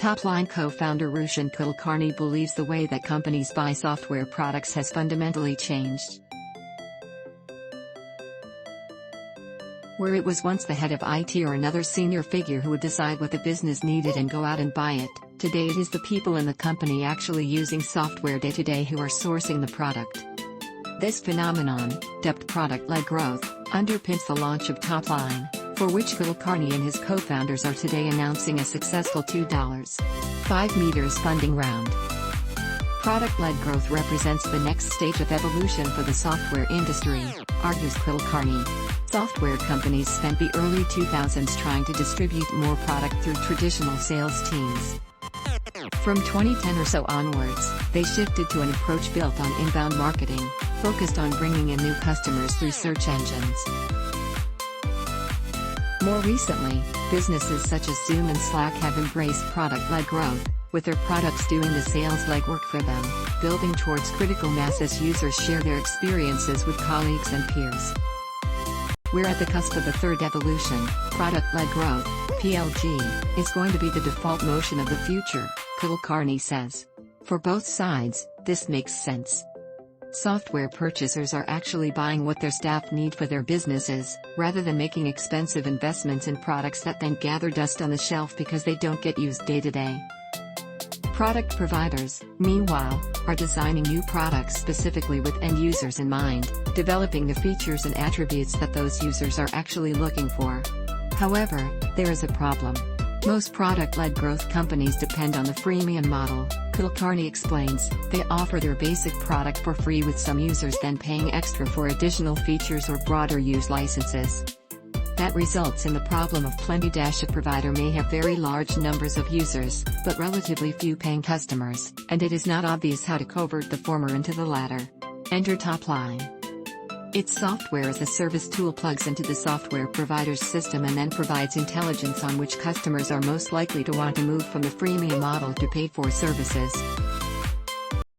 Toplyne co-founder Rushan Kulkarni believes the way that companies buy software products has fundamentally changed. Where it was once the head of IT or another senior figure who would decide what the business needed and go out and buy it, today it is the people in the company actually using software day-to-day who are sourcing the product. This phenomenon, dubbed product-led growth, underpins the launch of Toplyne, for which Kulkarni and his co-founders are today announcing a successful $2.5 million funding round. Product-led growth represents the next stage of evolution for the software industry, argues Kulkarni. Software companies spent the early 2000s trying to distribute more product through traditional sales teams. From 2010 or so onwards, they shifted to an approach built on inbound marketing, focused on bringing in new customers through search engines. More recently, businesses such as Zoom and Slack have embraced product-led growth, with their products doing the sales legwork for them, building towards critical mass as users share their experiences with colleagues and peers. We're at the cusp of the third evolution. Product-led growth, PLG, is going to be the default motion of the future, Kulkarni says. For both sides, this makes sense. Software purchasers are actually buying what their staff need for their businesses, rather than making expensive investments in products that then gather dust on the shelf because they don't get used day-to-day. Product providers, meanwhile, are designing new products specifically with end users in mind, developing the features and attributes that those users are actually looking for. However, there is a problem. Most product-led growth companies depend on the freemium model. Kulkarni explains, they offer their basic product for free with some users then paying extra for additional features or broader use licenses. That results in the problem of plenty. A provider may have very large numbers of users, but relatively few paying customers, and it is not obvious how to convert the former into the latter. Enter Toplyne. Its software as a service tool plugs into the software provider's system and then provides intelligence on which customers are most likely to want to move from the freemium model to paid-for services.